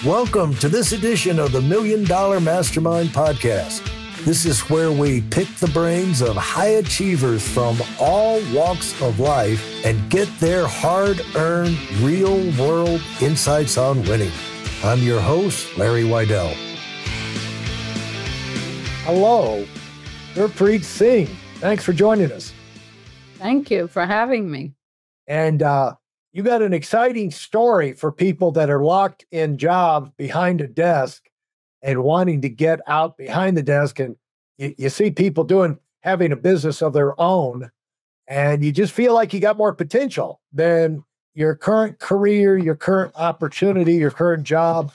Welcome to this edition of the $1 Million Mastermind Podcast. This is where we pick the brains of high achievers from all walks of life and get their hard-earned, real-world insights on winning. I'm your host, Larry Weidel. Hello, Gurpreet Singh. Thanks for joining us. Thank you for having me. And you got an exciting story for people that are locked in jobs behind a desk and wanting to get out behind the desk. And you see people having a business of their own, and you just feel like you got more potential than your current career, your current opportunity, your current job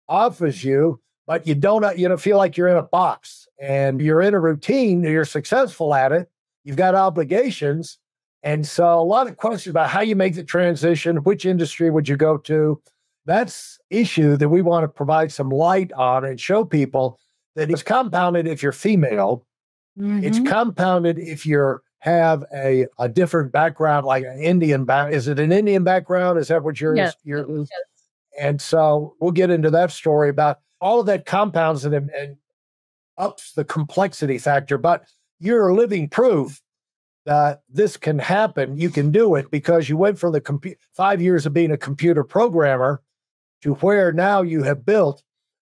offers you, but you don't feel like you're in a box and you're in a routine, you're successful at it, you've got obligations. And so a lot of questions about how you make the transition, which industry would you go to? That's issue that we want to provide some light on and show people that it's compounded if you're female. Mm-hmm. It's compounded if you have a different background, like an Indian background. Is it an Indian background? Is that what yours? Yes. Yes. And so we'll get into that story about all of that compounds and ups the complexity factor. But you're living proof that this can happen. You can do it because you went from the 5 years of being a computer programmer to where now you have built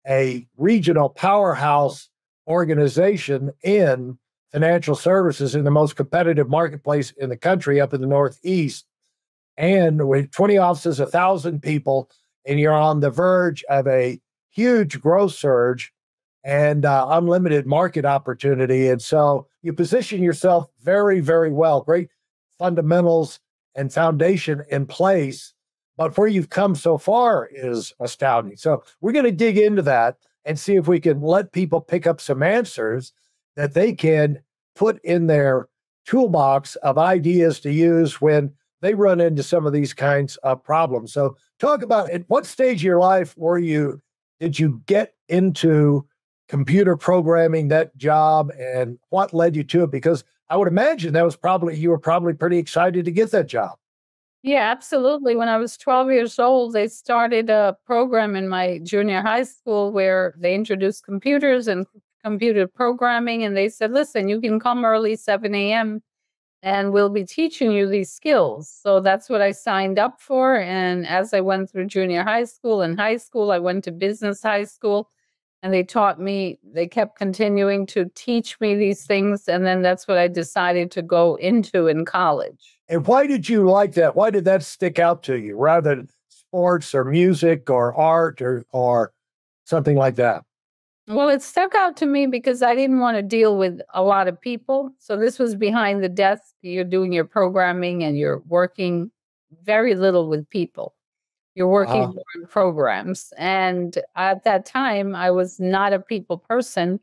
a regional powerhouse organization in financial services in the most competitive marketplace in the country up in the Northeast. And with 20 offices, 1,000 people, and you're on the verge of a huge growth surge and unlimited market opportunity. And so you position yourself very, very well. Great fundamentals and foundation in place. But where you've come so far is astounding. So we're going to dig into that and see if we can let people pick up some answers that they can put in their toolbox of ideas to use when they run into some of these kinds of problems. So talk about at what stage of your life did you get into computer programming, that job, and what led you to it? Because I would imagine you were probably pretty excited to get that job. Yeah, absolutely. When I was 12 years old, they started a program in my junior high school where they introduced computers and computer programming. And they said, listen, you can come early, 7 a.m., and we'll be teaching you these skills. So that's what I signed up for. And as I went through junior high school and high school, I went to business high school. And they kept continuing to teach me these things. And then that's what I decided to go into in college. And why did you like that? Why did that stick out to you rather than sports or music or art or something like that? Well, it stuck out to me because I didn't want to deal with a lot of people. So this was behind the desk. You're doing your programming and you're working very little with people. You're working more in programs. And at that time, I was not a people person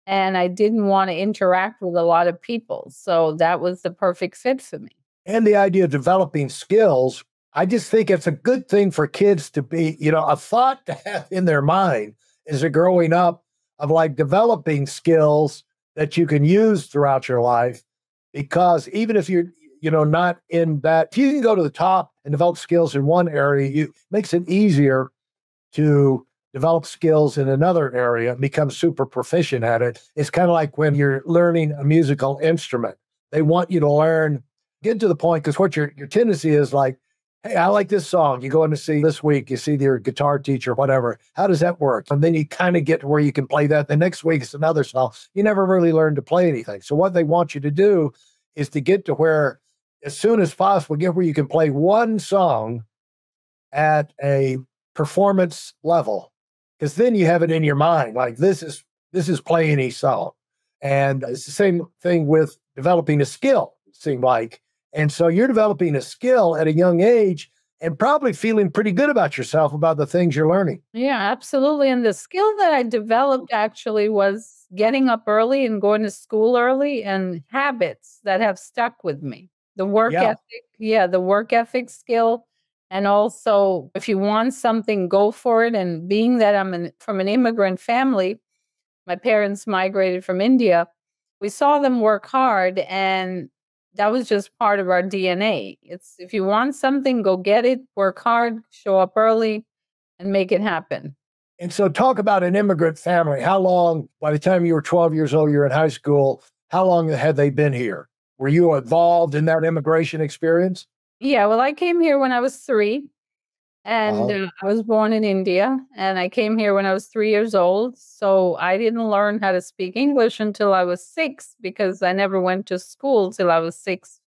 and I didn't want to interact with a lot of people. So that was the perfect fit for me. And the idea of developing skills, I just think it's a good thing for kids to be, a thought to have in their mind as they're growing up of like developing skills that you can use throughout your life. Because even if you're not in that, if you can go to the top and develop skills in one area, it makes it easier to develop skills in another area and become super proficient at it. It's kind of like when you're learning a musical instrument. They want you to get to the point, because what your tendency is like, hey, I like this song. You go in to see this week, you see your guitar teacher, whatever. How does that work? And then you kind of get to where you can play that. The next week it's another song. You never really learn to play anything. So what they want you to do is to get to where, as soon as possible, get where you can play one song at a performance level, because then you have it in your mind, like this is playing a song. And it's the same thing with developing a skill, it seemed like. And so you're developing a skill at a young age and probably feeling pretty good about yourself, about the things you're learning. Yeah, absolutely. And the skill that I developed actually was getting up early and going to school early, and habits that have stuck with me. The work ethic skill. And also, if you want something, go for it. And being that I'm from an immigrant family, my parents migrated from India, we saw them work hard, and that was just part of our DNA. It's if you want something, go get it, work hard, show up early, and make it happen. And so, talk about an immigrant family. How long, by the time you were 12 years old, you're in high school, how long had they been here? Were you involved in that immigration experience? Yeah, well, I came here when I was 3, and Uh-huh. I was born in India, and I came here when I was 3 years old. So I didn't learn how to speak English until I was 6 because I never went to school till I was 6.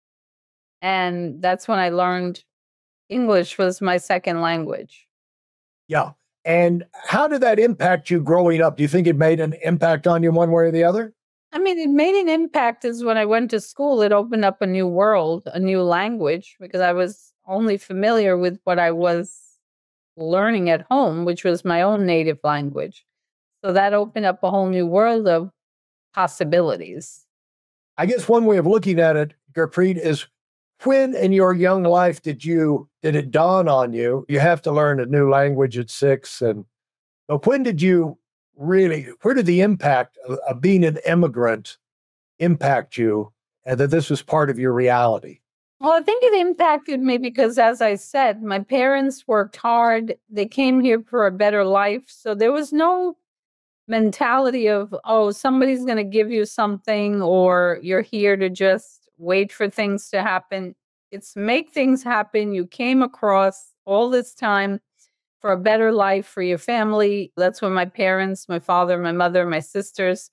And that's when I learned English was my second language. Yeah. And how did that impact you growing up? Do you think it made an impact on you one way or the other? I mean, it made an impact is when I went to school, it opened up a new world, a new language, because I was only familiar with what I was learning at home, which was my own native language. So that opened up a whole new world of possibilities. I guess one way of looking at it, Gurpreet, is when in your young life did it dawn on you? You have to learn a new language at 6, and but when did you really? Where did the impact of being an immigrant impact you, and that this was part of your reality? Well, I think it impacted me because, as I said, my parents worked hard. They came here for a better life. So there was no mentality of, oh, somebody's going to give you something or you're here to just wait for things to happen. It's make things happen. You came across all this time for a better life for your family. That's what my parents, my father, my mother, my sisters,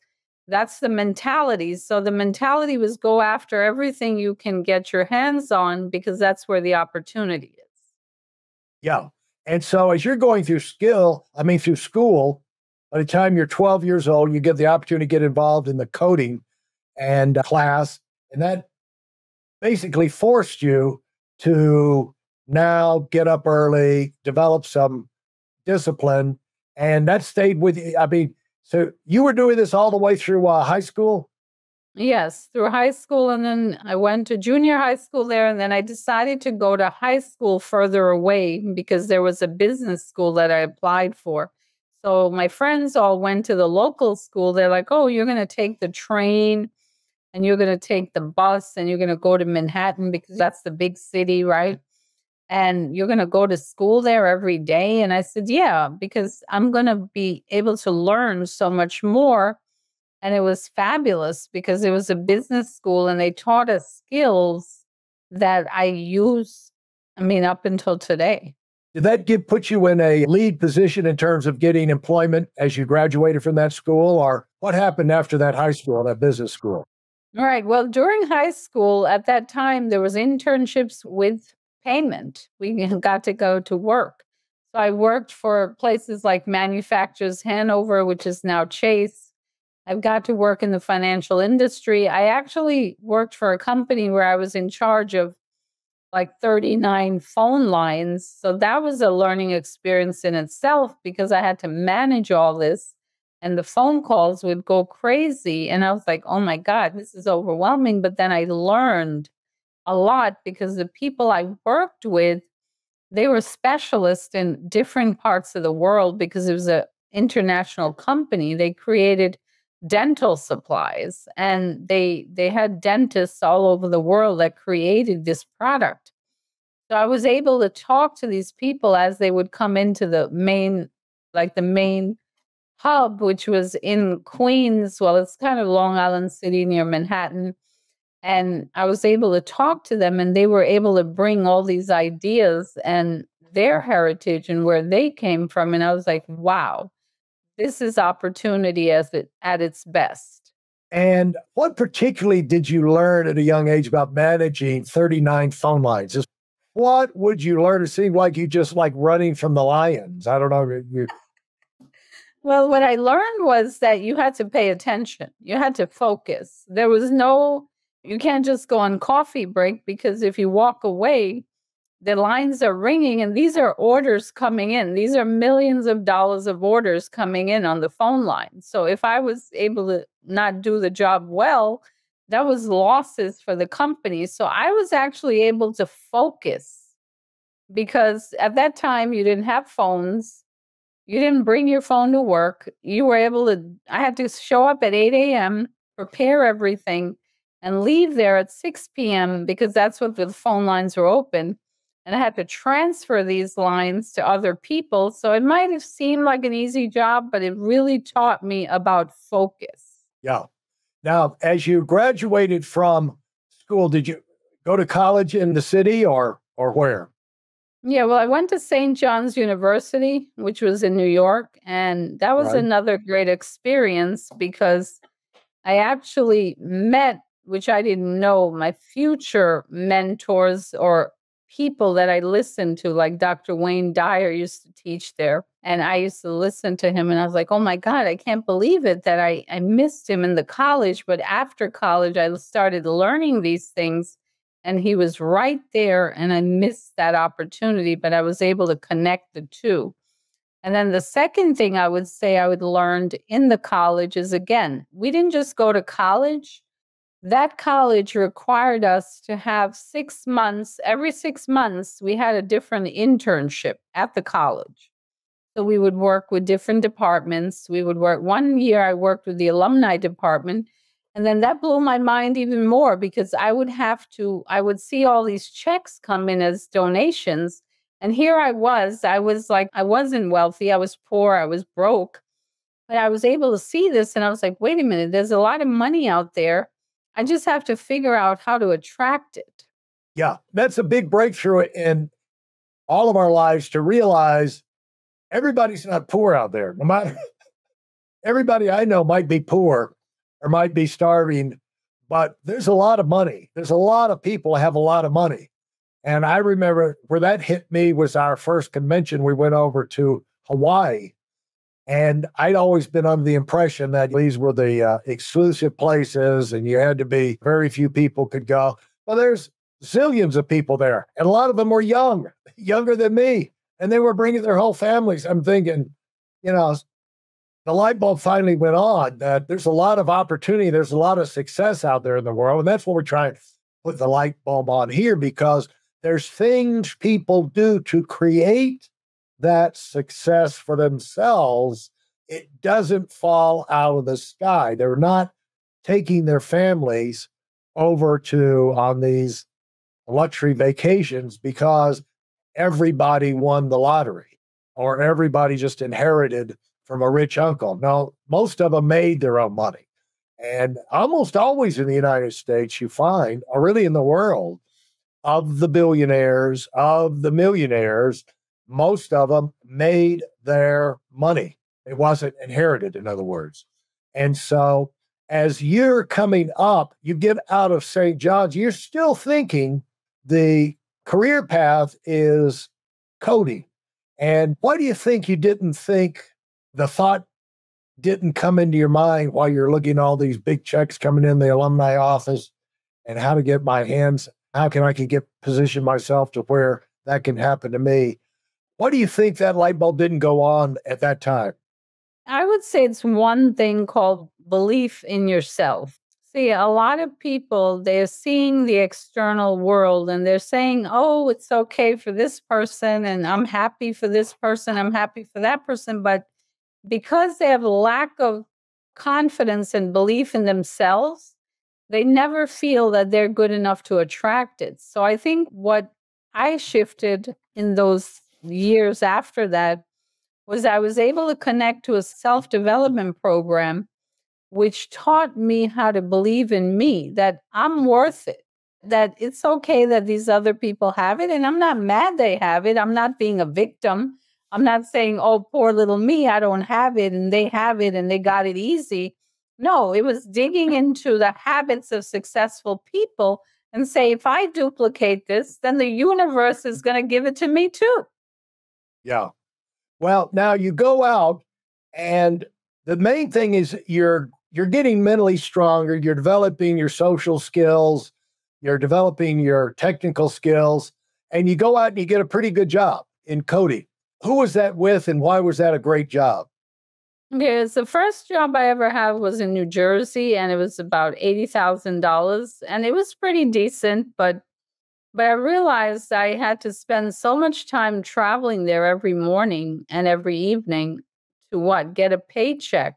that's the mentality. So the mentality was go after everything you can get your hands on because that's where the opportunity is. Yeah. And so as you're going through school, by the time you're 12 years old, you get the opportunity to get involved in the coding and class. And that basically forced you to now get up early, develop some discipline, and that stayed with you. I mean, so you were doing this all the way through high school? Yes, through high school. And then I went to junior high school there. And then I decided to go to high school further away because there was a business school that I applied for. So my friends all went to the local school. They're like, oh, you're going to take the train and you're going to take the bus and you're going to go to Manhattan because that's the big city, right? And you're going to go to school there every day. And I said, yeah, because I'm going to be able to learn so much more. And it was fabulous because it was a business school and they taught us skills that I use, I mean, up until today. Did that put you in a lead position in terms of getting employment as you graduated from that school? Or what happened after that high school, that business school? All right. Well, during high school, at that time, there was internships with payment. We got to go to work. So I worked for places like Manufacturers Hanover, which is now Chase. I've got to work in the financial industry. I actually worked for a company where I was in charge of like 39 phone lines. So that was a learning experience in itself because I had to manage all this and the phone calls would go crazy. And I was like, oh my God, this is overwhelming. But then I learned a lot because the people I worked with, they were specialists in different parts of the world because it was an international company. They created dental supplies and they had dentists all over the world that created this product. So I was able to talk to these people as they would come into the main hub, which was in Queens. Well, it's kind of Long Island City near Manhattan. And I was able to talk to them and they were able to bring all these ideas and their heritage and where they came from. And I was like, wow, this is opportunity at its best. And what particularly did you learn at a young age about managing 39 phone lines? Just what would you learn? It seemed like you just like running from the lions. I don't know. Well, what I learned was that you had to pay attention. You had to focus. You can't just go on coffee break because if you walk away, the lines are ringing and these are orders coming in. These are millions of dollars of orders coming in on the phone line. So if I was able to not do the job well, that was losses for the company. So I was actually able to focus because at that time you didn't have phones. You didn't bring your phone to work. I had to show up at 8 a.m., prepare everything, and leave there at 6 p.m. because that's what the phone lines were open. and I had to transfer these lines to other people. So it might have seemed like an easy job, but it really taught me about focus. Yeah. Now, as you graduated from school, did you go to college in the city or where? Yeah, well, I went to St. John's University, which was in New York, and that was Right. another great experience because I actually met, which I didn't know, my future mentors or people that I listened to, like Dr. Wayne Dyer used to teach there. And I used to listen to him, and I was like, oh my God, I can't believe it that I missed him in the college. But after college, I started learning these things, and he was right there, and I missed that opportunity, but I was able to connect the two. And then the second thing I would say I would learned in the college is, again, we didn't just go to college. That college required us to have 6 months. Every 6 months, we had a different internship at the college. So we would work with different departments. We would work, one year I worked with the alumni department. And then that blew my mind even more because I would see all these checks come in as donations. And here I was like, I wasn't wealthy, I was poor, I was broke. But I was able to see this and I was like, wait a minute, there's a lot of money out there. I just have to figure out how to attract it. Yeah. That's a big breakthrough in all of our lives to realize everybody's not poor out there. No matter, everybody I know might be poor or might be starving, but there's a lot of money. There's a lot of people have a lot of money. And I remember where that hit me was our first convention. We went over to Hawaii. And I'd always been under the impression that these were the exclusive places and you had to be, very few people could go. Well, there's zillions of people there. And a lot of them were young, younger than me. And they were bringing their whole families. I'm thinking, you know, the light bulb finally went on that there's a lot of opportunity. There's a lot of success out there in the world. And that's what we're trying to put the light bulb on here because there's things people do to create that success for themselves. It doesn't fall out of the sky. They're not taking their families over to on these luxury vacations because everybody won the lottery or everybody just inherited from a rich uncle. No, most of them made their own money. And almost always in the United States, you find, or really in the world, of the billionaires, of the millionaires, most of them made their money. It wasn't inherited, in other words. And so as you're coming up, you get out of St. John's, you're still thinking the career path is coding. And why do you think you didn't think the thought didn't come into your mind while you're looking at all these big checks coming in the alumni office and how to get my hands, how can I can get position myself to where that can happen to me? What do you think that light bulb didn't go on at that time? I would say it's one thing called belief in yourself. See, a lot of people, they're seeing the external world and they're saying, oh, it's okay for this person, and I'm happy for this person, I'm happy for that person. But because they have a lack of confidence and belief in themselves, they never feel that they're good enough to attract it. So I think what I shifted in those years after that was I was able to connect to a self-development program, which taught me how to believe in me, that I'm worth it, that it's okay that these other people have it. And I'm not mad they have it. I'm not being a victim. I'm not saying, oh, poor little me, I don't have it and they have it and they got it easy. No, it was digging into the habits of successful people and say, if I duplicate this, then the universe is going to give it to me too. Yeah. Well, now you go out and the main thing is you're getting mentally stronger, you're developing your social skills, you're developing your technical skills, and you go out and you get a pretty good job in coding. Who was that with and why was that a great job? Yes, the first job I ever had was in New Jersey, and it was about $80,000, and it was pretty decent. But I realized I had to spend so much time traveling there every morning and every evening to what? Get a paycheck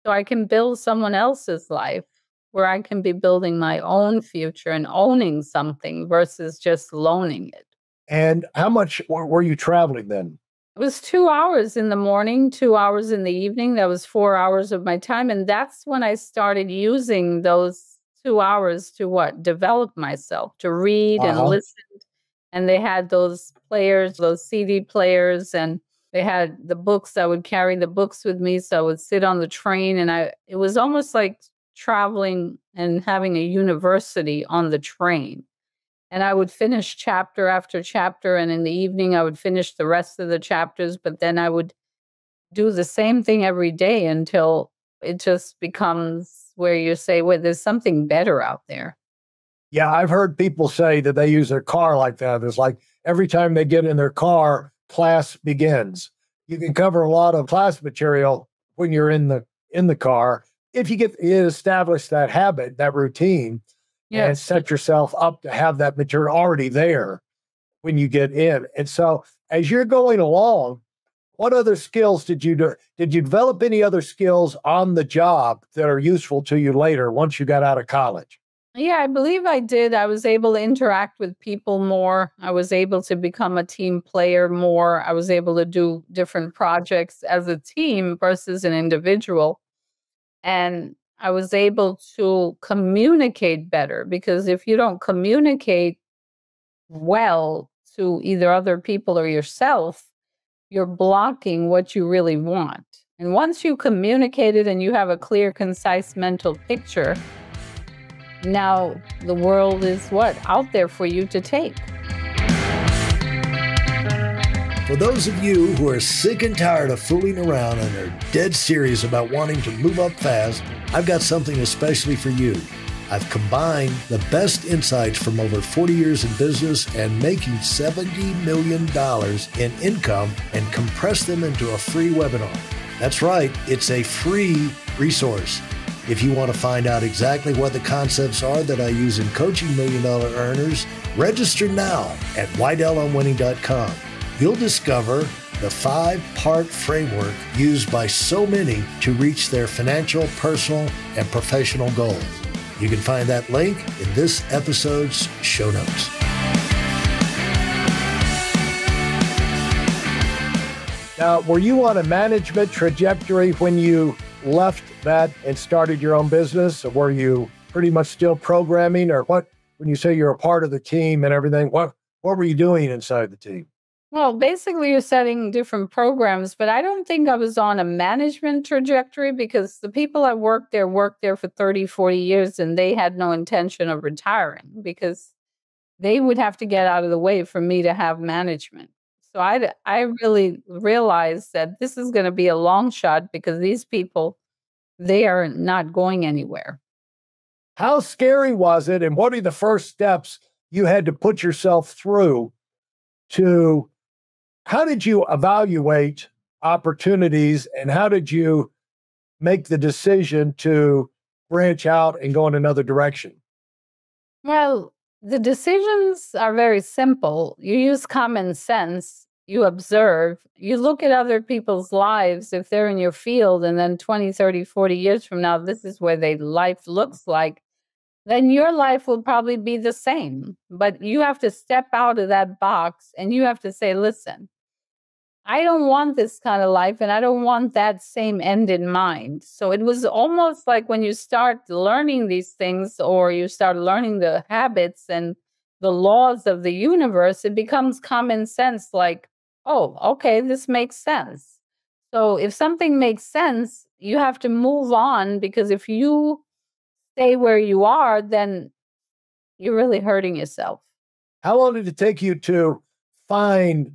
so I can build someone else's life where I can be building my own future and owning something versus just loaning it. And how much were you traveling then? It was 2 hours in the morning, 2 hours in the evening. That was 4 hours of my time. And that's when I started using those 2 hours to what? Develop myself, to read and Uh-huh. listen. And they had those players, those CD players, and they had the books. I would carry the books with me. So I would sit on the train, and it was almost like traveling and having a university on the train. And I would finish chapter after chapter, and in the evening, I would finish the rest of the chapters, but then I would do the same thing every day until it just becomes where you say, well, there's something better out there. Yeah, I've heard people say that they use their car like that. It's like every time they get in their car, class begins. You can cover a lot of class material when you're in the car if you establish that habit, that routine, and Yes. set yourself up to have that material already there when you get in. And so as you're going along, what other skills did you do? Did you develop any other skills on the job that are useful to you later once you got out of college? Yeah, I believe I did. I was able to interact with people more. I was able to become a team player more. I was able to do different projects as a team versus an individual. And I was able to communicate better because if you don't communicate well to either other people or yourself, you're blocking what you really want. And once you communicate it and you have a clear, concise mental picture, now the world is what? Out there for you to take. For those of you who are sick and tired of fooling around and are dead serious about wanting to move up fast, I've got something especially for you. I've combined the best insights from over 40 years in business and making $70 million in income and compressed them into a free webinar. That's right, it's a free resource. If you want to find out exactly what the concepts are that I use in coaching million-dollar earners, register now at WeidelOnWinning.com. You'll discover the 5-part framework used by so many to reach their financial, personal, and professional goals. You can find that link in this episode's show notes. Now, were you on a management trajectory when you left that and started your own business? Or were you pretty much still programming, or what? When you say you're a part of the team and everything, what were you doing inside the team? Well, basically, you're setting different programs, but I don't think I was on a management trajectory because the people I worked there for 30, 40 years, and they had no intention of retiring because they would have to get out of the way for me to have management. So I really realized that this is going to be a long shot because these people, they are not going anywhere. How scary was it, and what are the first steps you had to put yourself through to how did you evaluate opportunities, and how did you make the decision to branch out and go in another direction? Well, the decisions are very simple. You use common sense, you observe, you look at other people's lives if they're in your field, and then 20, 30, 40 years from now, this is where their life looks like, then your life will probably be the same. But you have to step out of that box and you have to say, listen, I don't want this kind of life and I don't want that same end in mind. So it was almost like when you start learning these things or you start learning the habits and the laws of the universe, it becomes common sense like, oh, okay, this makes sense. So if something makes sense, you have to move on because if you stay where you are, then you're really hurting yourself. How long did it take you to find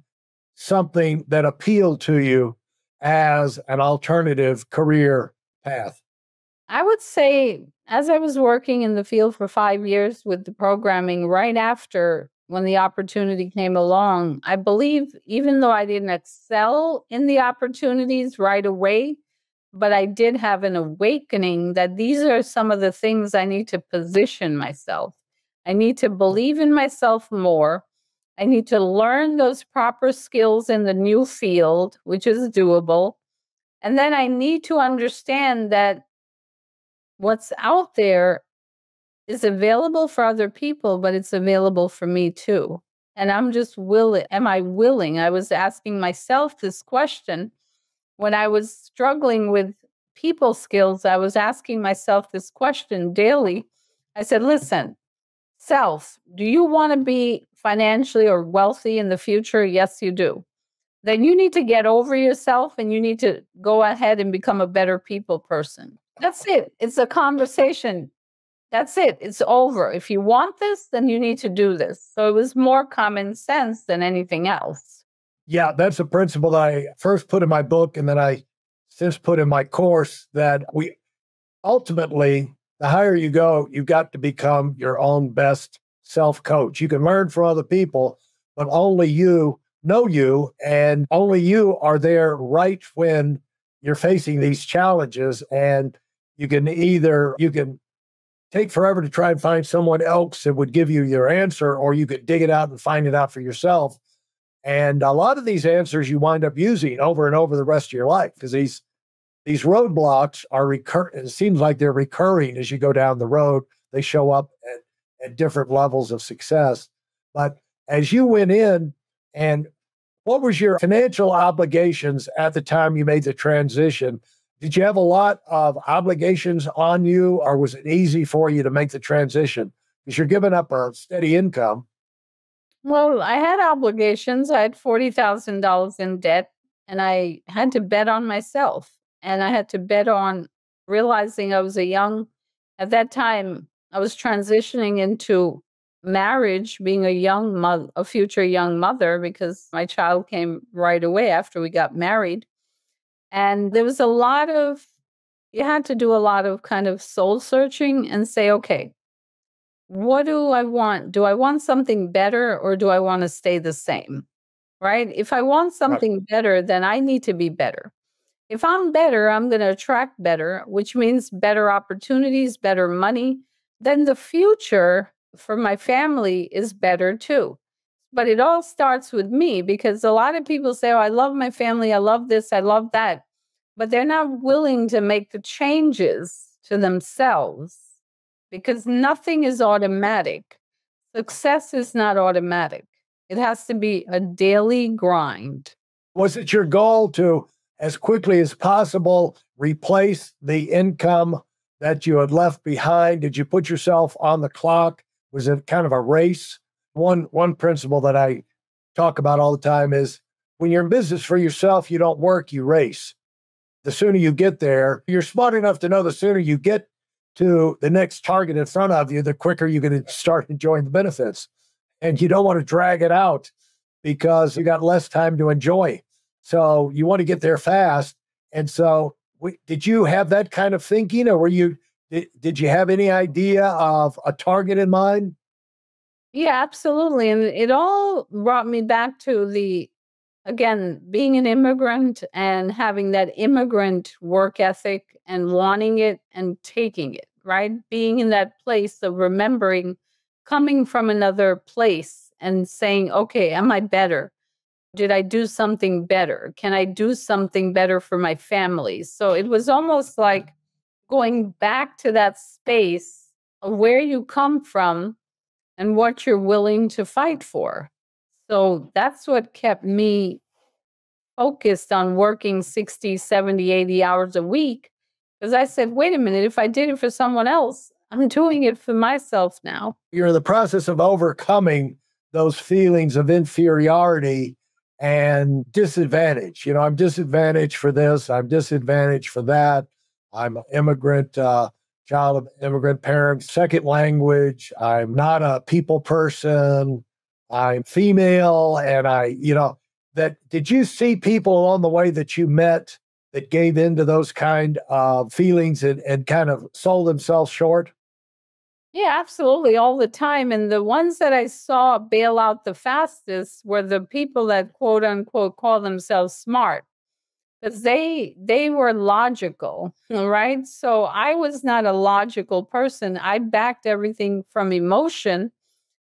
something that appealed to you as an alternative career path? I would say, as I was working in the field for 5 years with the programming, right after when the opportunity came along, I believe even though I didn't excel in the opportunities right away, but I did have an awakening that these are some of the things I need to position myself. I need to believe in myself more. I need to learn those proper skills in the new field, which is doable. And then I need to understand that what's out there is available for other people, but it's available for me too. And I'm just willing. Am I willing? I was asking myself this question when I was struggling with people skills. I was asking myself this question daily. I said, listen, self, do you want to be financially or wealthy in the future? Yes, you do. Then you need to get over yourself and you need to go ahead and become a better people person. That's it. It's a conversation. That's it. It's over. If you want this, then you need to do this. So it was more common sense than anything else. Yeah, that's a principle that I first put in my book and then I since put in my course, that we ultimately, the higher you go, you've got to become your own best self-coach. You can learn from other people, but only you know you, and only you are there right when you're facing these challenges. And you can take forever to try and find someone else that would give you your answer, or you could dig it out and find it out for yourself. And a lot of these answers you wind up using over and over the rest of your life, because these roadblocks are recurring. It seems like they're recurring as you go down the road. They show up at different levels of success. But as you went in, and what was your financial obligations at the time you made the transition? Did you have a lot of obligations on you, or was it easy for you to make the transition? Because you're giving up a steady income. Well, I had obligations. I had $40,000 in debt, and I had to bet on myself. And I had to bet on realizing at that time, I was transitioning into marriage, being a future young mother, because my child came right away after we got married. And there was you had to do a lot of kind of soul searching and say, okay, what do I want? Do I want something better, or do I want to stay the same? Right? If I want something better, then I need to be better. If I'm better, I'm going to attract better, which means better opportunities, better money. Then the future for my family is better too. But it all starts with me, because a lot of people say, oh, I love my family. I love this. I love that. But they're not willing to make the changes to themselves, because nothing is automatic. Success is not automatic. It has to be a daily grind. Was it your goal to, as quickly as possible, replace the income that you had left behind? Did you put yourself on the clock? Was it kind of a race? One principle that I talk about all the time is, when you're in business for yourself, you don't work, you race. The sooner you get there, you're smart enough to know the sooner you get to the next target in front of you, the quicker you're going to start enjoying the benefits. And you don't want to drag it out because you got less time to enjoy. So you want to get there fast. And so did you have that kind of thinking, or did you have any idea of a target in mind? Yeah, absolutely. And it all brought me back to again, being an immigrant and having that immigrant work ethic and wanting it and taking it, right? Being in that place of remembering coming from another place and saying, okay, am I better? Did I do something better? Can I do something better for my family? So it was almost like going back to that space of where you come from and what you're willing to fight for. So that's what kept me focused on working 60, 70, 80 hours a week. Because I said, wait a minute, if I did it for someone else, I'm doing it for myself now. You're in the process of overcoming those feelings of inferiority and disadvantage. I'm disadvantaged for this, I'm disadvantaged for that. I'm an immigrant, child of immigrant parents, second language. I'm not a people person. I'm female. And did you see people along the way that you met that gave into those kind of feelings and kind of sold themselves short? Yeah, absolutely. All the time. And the ones that I saw bail out the fastest were the people that quote unquote call themselves smart, because they were logical, right? So I was not a logical person. I backed everything from emotion,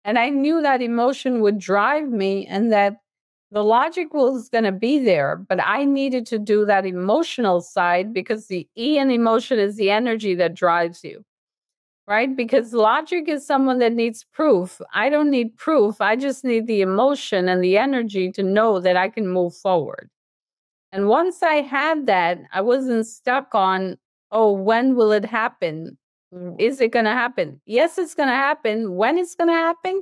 and I knew that emotion would drive me and that the logic was going to be there, but I needed to do that emotional side, because the E in emotion is the energy that drives you, right? Because logic is someone that needs proof. I don't need proof. I just need the emotion and the energy to know that I can move forward. And once I had that, I wasn't stuck on, oh, when will it happen? Is it going to happen? Yes, it's going to happen. When it's going to happen?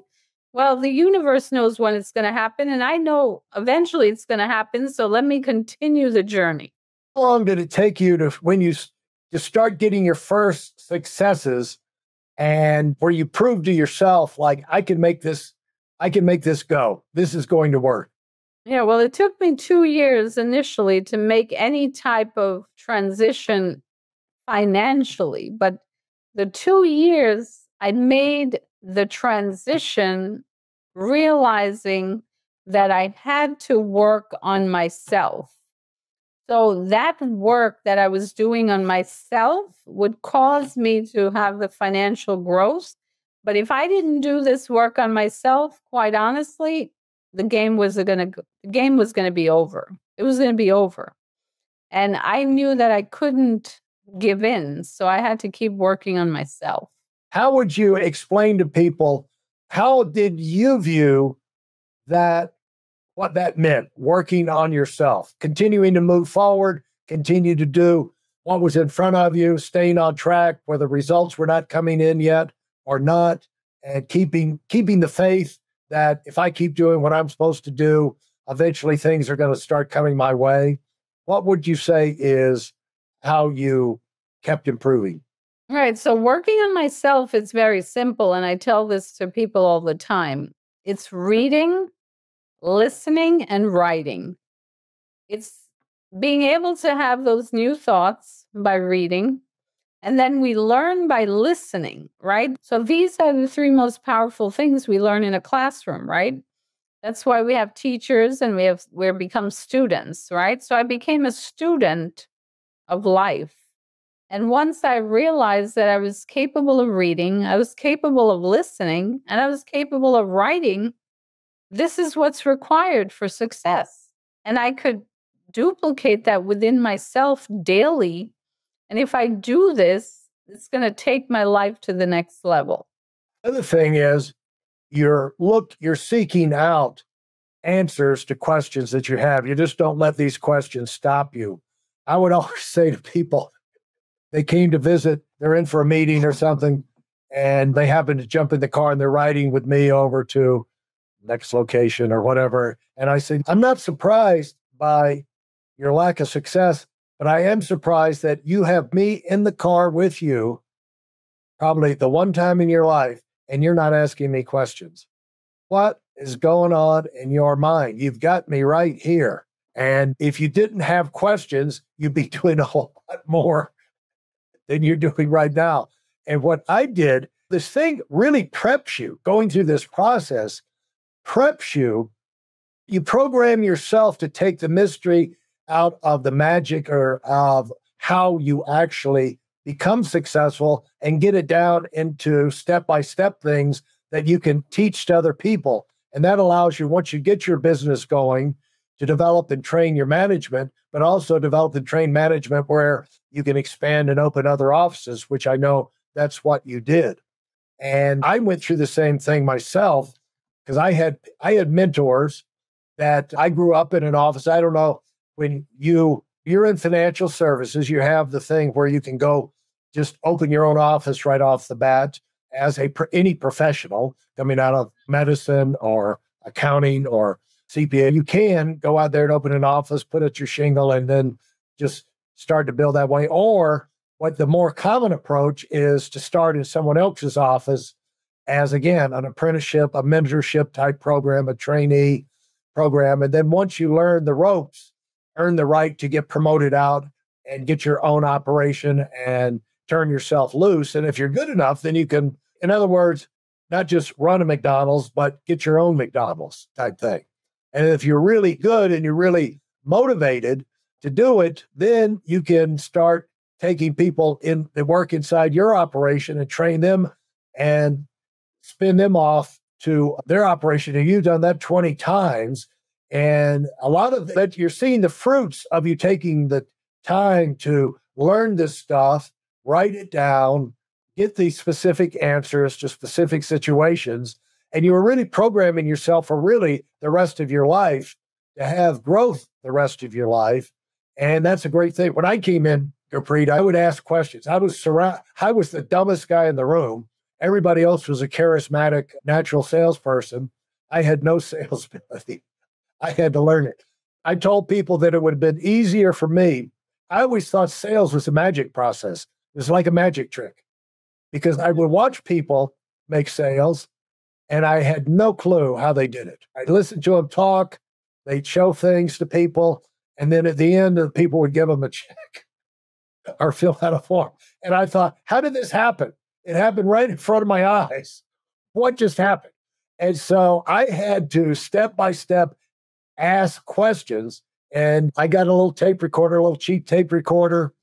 Well, the universe knows when it's going to happen, and I know eventually it's going to happen. So let me continue the journey. How long did it take you to when you start getting your first successes, and where you prove to yourself, like, I can make this go. This is going to work. Yeah, well, it took me 2 years initially to make any type of transition financially, but the 2 years I made the transition realizing that I had to work on myself. So that work that I was doing on myself would cause me to have the financial growth. But if I didn't do this work on myself, quite honestly, the game was going to be over. It was going to be over. And I knew that I couldn't give in. So I had to keep working on myself. How would you explain to people, how did you view that, what that meant, working on yourself, continuing to move forward, continue to do what was in front of you, staying on track where the results were not coming in yet or not, and keeping the faith that if I keep doing what I'm supposed to do, eventually things are going to start coming my way? What would you say is how you kept improving? Right. So working on myself is very simple. And I tell this to people all the time. It's reading, listening, and writing. It's being able to have those new thoughts by reading. And then we learn by listening, right? So these are the three most powerful things we learn in a classroom, right? That's why we have teachers and we become students, right? So I became a student of life. And once I realized that I was capable of reading, I was capable of listening, and I was capable of writing, this is what's required for success. And I could duplicate that within myself daily. And if I do this, it's going to take my life to the next level. The other thing is you're seeking out answers to questions that you have. You just don't let these questions stop you. I would always say to people, they came to visit, they're in for a meeting or something, and they happen to jump in the car and they're riding with me over to next location or whatever. And I said, I'm not surprised by your lack of success, but I am surprised that you have me in the car with you, probably the one time in your life, and you're not asking me questions. What is going on in your mind? You've got me right here. And if you didn't have questions, you'd be doing a whole lot more than you're doing right now. And what I did, this thing really preps you. Going through this process preps you. You program yourself to take the mystery out of the magic or of how you actually become successful and get it down into step-by-step things that you can teach to other people. And that allows you, once you get your business going, to develop and train your management, but also develop and train management where you can expand and open other offices, which I know that's what you did. And I went through the same thing myself because I had mentors that I grew up in an office. I don't know, when you're in financial services, you have the thing where you can go just open your own office right off the bat as any professional coming out of medicine or accounting or CPA. You can go out there and open an office, put it your shingle, and then just start to build that way. Or what the more common approach is to start in someone else's office as, again, an apprenticeship, a mentorship type program, a trainee program. And then once you learn the ropes, earn the right to get promoted out and get your own operation and turn yourself loose. And if you're good enough, then you can, in other words, not just run a McDonald's, but get your own McDonald's type thing. And if you're really good and you're really motivated to do it, then you can start taking people in that work inside your operation and train them and spin them off to their operation. And you've done that 20 times. And a lot of that, you're seeing the fruits of you taking the time to learn this stuff, write it down, get these specific answers to specific situations. And you were really programming yourself for really the rest of your life to have growth the rest of your life. And that's a great thing. When I came in, Gurpreet, I would ask questions. I was the dumbest guy in the room. Everybody else was a charismatic, natural salesperson. I had no sales ability. I had to learn it. I told people that it would have been easier for me. I always thought sales was a magic process. It was like a magic trick because I would watch people make sales and I had no clue how they did it. I'd listen to them talk. They'd show things to people. And then at the end, the people would give them a check or fill out a form. And I thought, how did this happen? It happened right in front of my eyes. What just happened? And so I had to step by step ask questions. And I got a little tape recorder, a little cheap tape recorder,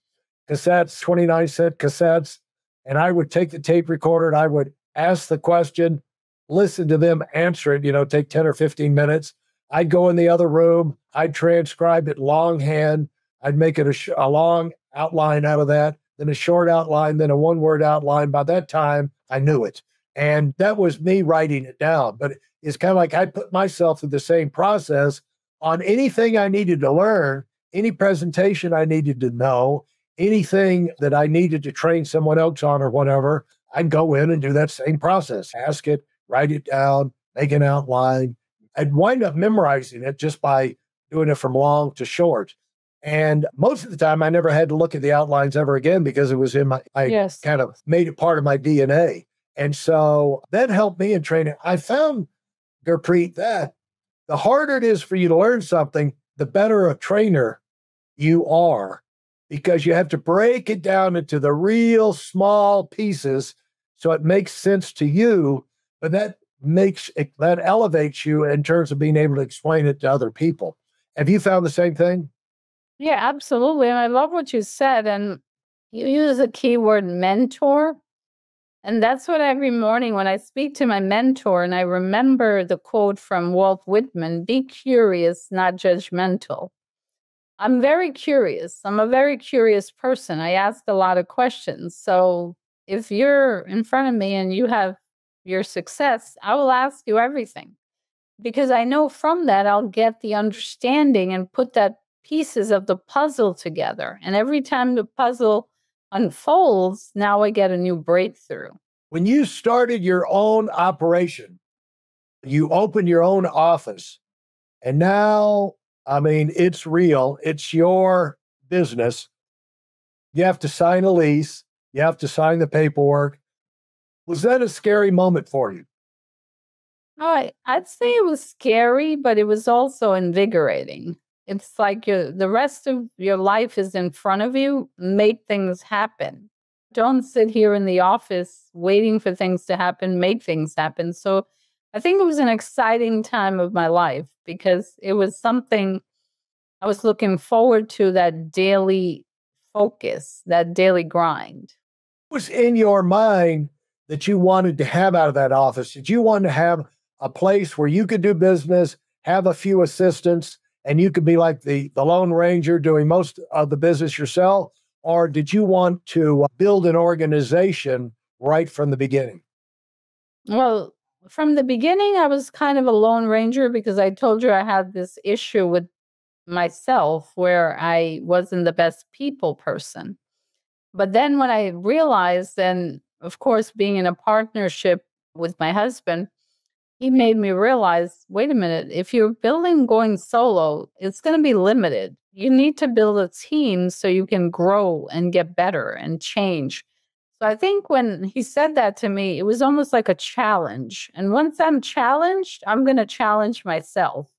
cassettes, 29-cent cassettes. And I would take the tape recorder and I would ask the question, listen to them answer it, take 10 or 15 minutes. I'd go in the other room. I'd transcribe it longhand. I'd make it a long outline out of that, then a short outline, then a one-word outline. By that time, I knew it. And that was me writing it down. But it's kind of like I put myself through the same process on anything I needed to learn, any presentation I needed to know, anything that I needed to train someone else on or whatever. I'd go in and do that same process, ask it, write it down, make an outline. I'd wind up memorizing it just by doing it from long to short. And most of the time, I never had to look at the outlines ever again because it was in Yes. kind of made it part of my DNA. And so that helped me in training. I found, Gurpreet, that the harder it is for you to learn something, the better a trainer you are because you have to break it down into the real small pieces so it makes sense to you, but that elevates you in terms of being able to explain it to other people. Have you found the same thing? Yeah, absolutely. And I love what you said. And you use the keyword mentor. And that's what every morning when I speak to my mentor, and I remember the quote from Walt Whitman, be curious, not judgmental. I'm very curious. I'm a very curious person. I ask a lot of questions. So if you're in front of me and you have your success, I will ask you everything because I know from that I'll get the understanding and put that pieces of the puzzle together. And every time the puzzle unfolds, now I get a new breakthrough. When you started your own operation, you opened your own office, and now, it's real. It's your business. You have to sign a lease. You have to sign the paperwork. Was that a scary moment for you? I'd say it was scary, but it was also invigorating. It's like the rest of your life is in front of you. Make things happen. Don't sit here in the office waiting for things to happen. Make things happen. So I think it was an exciting time of my life because it was something I was looking forward to, that daily focus, that daily grind. What was in your mind that you wanted to have out of that office? Did you want to have a place where you could do business, have a few assistants, and you could be like the Lone Ranger doing most of the business yourself? Or did you want to build an organization right from the beginning? Well, from the beginning, I was kind of a Lone Ranger because I told you I had this issue with myself where I wasn't the best people person. But then when I realized, and of course, being in a partnership with my husband, he made me realize, wait a minute, if you're building going solo, it's going to be limited. You need to build a team so you can grow and get better and change. So I think when he said that to me, it was almost like a challenge. And once I'm challenged, I'm going to challenge myself.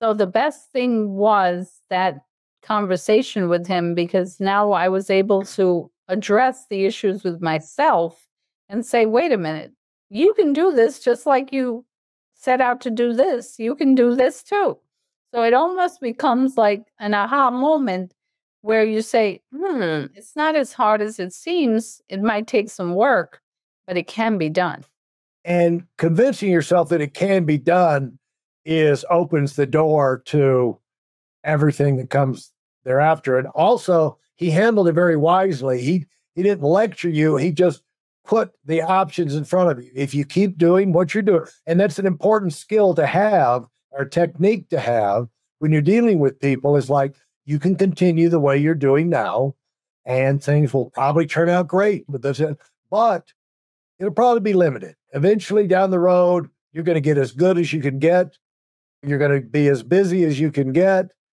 So the best thing was that conversation with him because now I was able to address the issues with myself and say, wait a minute, you can do this just like you set out to do this. You can do this too. So it almost becomes like an aha moment where you say, it's not as hard as it seems. It might take some work, but it can be done. And convincing yourself that it can be done opens the door to everything that comes thereafter. And also, he handled it very wisely. He didn't lecture you. He just put the options in front of you. If you keep doing what you're doing, and that's an important skill to have or technique to have when you're dealing with people, is like you can continue the way you're doing now and things will probably turn out great with this, but it'll probably be limited. Eventually down the road, you're going to get as good as you can get. You're going to be as busy as you can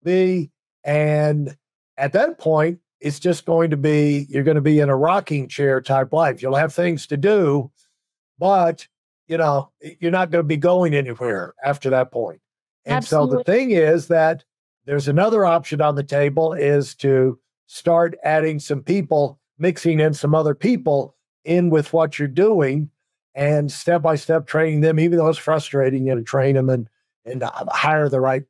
be. And at that point, it's just going to be, you're going to be in a rocking chair type life. You'll have things to do, but you're not going to be going anywhere after that point. And Absolutely. so the thing is that there's another option on the table is to start adding some people, mixing in some other people in with what you're doing and step by step training them, even though it's frustrating to train them and hire the right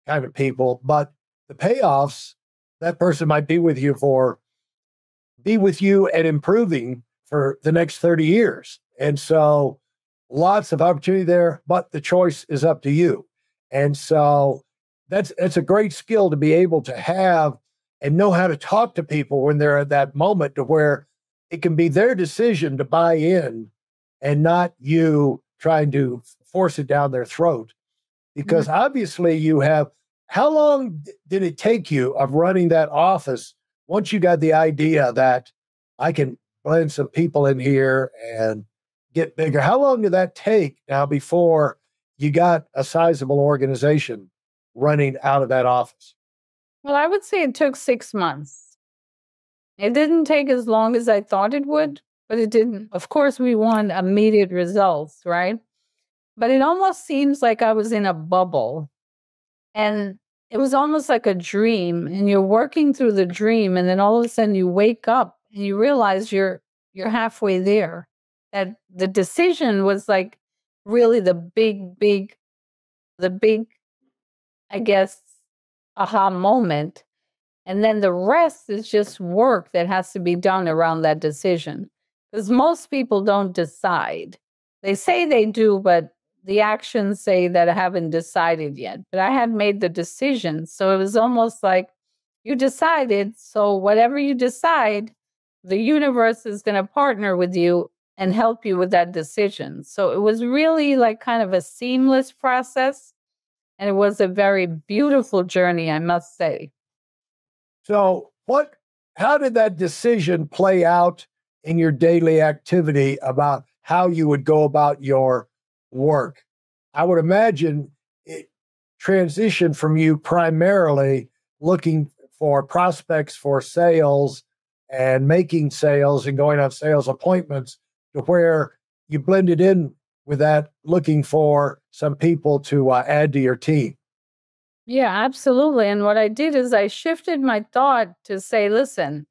kind of people. But the payoffs, that person might be with you and improving for the next 30 years. And so lots of opportunity there, but the choice is up to you. And so that's a great skill to be able to have and know how to talk to people when they're at that moment to where it can be their decision to buy in and not you trying to force it down their throat. Because obviously you have, how long did it take you of running that office once you got the idea that I can blend some people in here and get bigger? How long did that take now before you got a sizable organization running out of that office? Well, I would say it took 6 months. It didn't take as long as I thought it would, but it didn't. Of course, we want immediate results, right? But it almost seems like I was in a bubble. And it was almost like a dream. And you're working through the dream, and then all of a sudden you wake up and you realize you're halfway there. That the decision was like really the big, I guess, aha moment. And then the rest is just work that has to be done around that decision. Because most people don't decide. They say they do, but the actions say that I haven't decided yet. But I had made the decision. So it was almost like you decided. So whatever you decide, the universe is going to partner with you and help you with that decision. So it was really like kind of a seamless process. And it was a very beautiful journey, I must say. So how did that decision play out in your daily activity about how you would go about your work? I would imagine it transitioned from you primarily looking for prospects for sales and making sales and going on sales appointments to where you blended in with that, looking for some people to add to your team. Yeah, absolutely. And what I did is I shifted my thought to say, listen,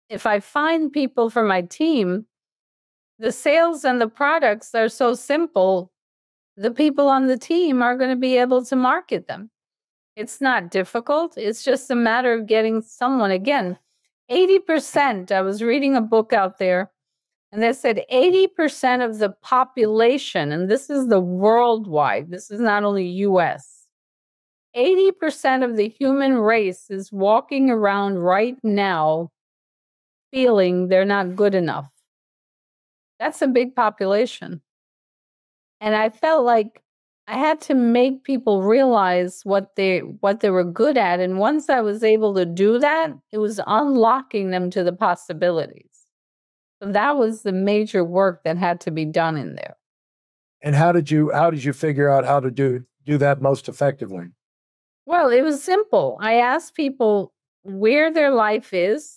if I find people for my team, the sales and the products are so simple, the people on the team are going to be able to market them. It's not difficult. It's just a matter of getting someone. Again, 80%, I was reading a book out there, and they said 80% of the population, and this is the worldwide, this is not only US, 80% of the human race is walking around right now feeling they're not good enough. That's a big population. And I felt like I had to make people realize what they were good at. And once I was able to do that, it was unlocking them to the possibilities. So that was the major work that had to be done in there. And how did you figure out how to do that most effectively? Well, it was simple. I asked people where their life is,